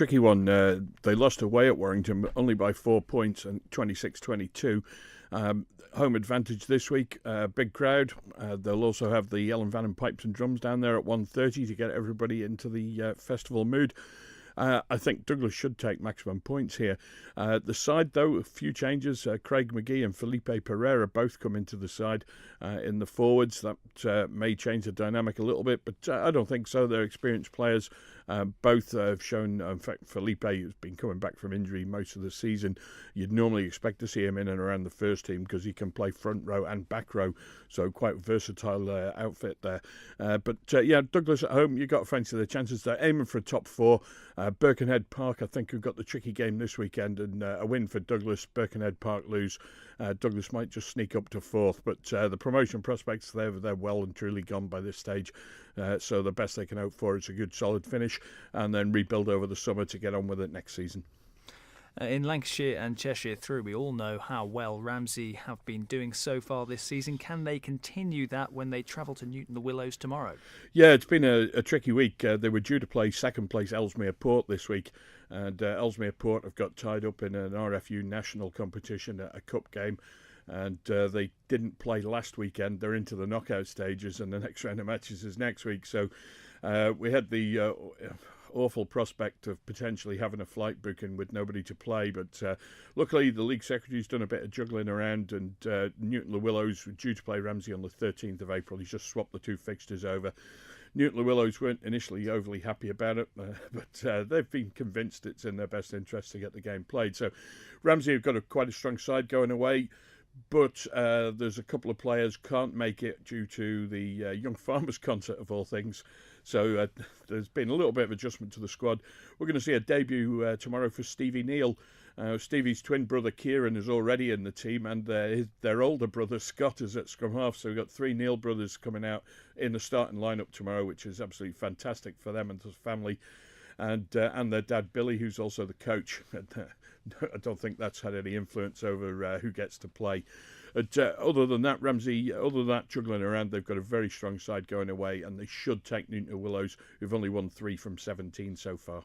tricky one. They lost away at Warrington, but only by 4 points and 26-22. Home advantage this week, big crowd. They'll also have the Ellen Vannon Pipes and Drums down there at 1:30 to get everybody into the festival mood. I think Douglas should take maximum points here. The side, though, a few changes. Craig McGee and Felipe Pereira both come into the side in the forwards. That may change the dynamic a little bit, but I don't think so. They're experienced players. Both have shown, in fact, Felipe has been coming back from injury most of the season. You'd normally expect to see him in and around the first team because he can play front row and back row, so quite versatile outfit there. Yeah, Douglas at home, you've got to fancy the chances. They're aiming for a top four. Birkenhead Park, I think, have got the tricky game this weekend, and a win for Douglas. Birkenhead Park lose. Douglas might just sneak up to fourth, but the promotion prospects, they're well and truly gone by this stage. So the best they can hope for is a good solid finish and then rebuild over the summer to get on with it next season. In Lancashire and Cheshire through, we all know how well Ramsey have been doing so far this season. Can they continue that when they travel to Newton-le-Willows tomorrow? Yeah, it's been a tricky week. They were due to play second place Ellesmere Port this week, and Ellesmere Port have got tied up in an RFU national competition, a cup game, and they didn't play last weekend. They're into the knockout stages, and the next round of matches is next week. So we had the awful prospect of potentially having a flight booking with nobody to play, but luckily the league secretary's done a bit of juggling around, and Newton-le-Willows were due to play Ramsey on the 13th of April. He's just swapped the two fixtures over. Newton-le-Willows weren't initially overly happy about it, but they've been convinced it's in their best interest to get the game played. So Ramsey have got quite a strong side going away, but there's a couple of players can't make it due to the Young Farmers concert, of all things. So there's been a little bit of adjustment to the squad. We're going to see a debut tomorrow for Stevie Neal. Stevie's twin brother Kieran is already in the team, and their older brother Scott is at scrum half. So we've got three Neal brothers coming out in the starting lineup tomorrow, which is absolutely fantastic for them and the family. And their dad Billy, who's also the coach. I don't think that's had any influence over who gets to play. Other than that, Ramsey, other than that juggling around, they've got a very strong side going away, and they should take Newton-le-Willows, who've only won 3 from 17 so far.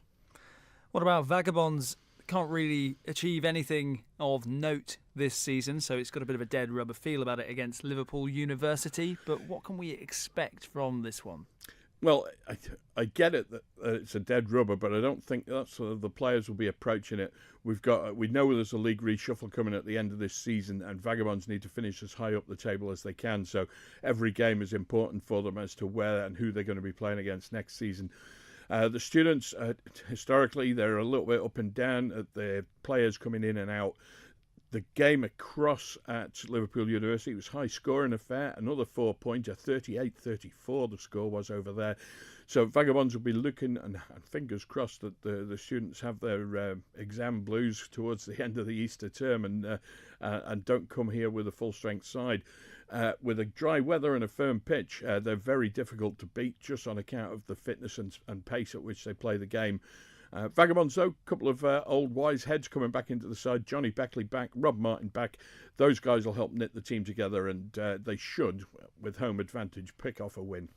What about Vagabonds? Can't really achieve anything of note this season, so it's got a bit of a dead rubber feel about it against Liverpool University. But what can we expect from this one? Well, I get it that it's a dead rubber, but I don't think that's the players will be approaching it. We know there's a league reshuffle coming at the end of this season, and Vagabonds need to finish as high up the table as they can. So every game is important for them as to where and who they're going to be playing against next season. The students, historically, they're a little bit up and down at the players coming in and out. The game across at Liverpool University was high scoring affair, another 4-pointer, 38-34 the score was over there. So Vagabonds will be looking, and fingers crossed that the students have their exam blues towards the end of the Easter term and don't come here with a full strength side. With a dry weather and a firm pitch, they're very difficult to beat just on account of the fitness and pace at which they play the game. Vagabonds, though, a couple of old wise heads coming back into the side. Johnny Beckley back, Rob Martin back. Those guys will help knit the team together, and they should, with home advantage, pick off a win.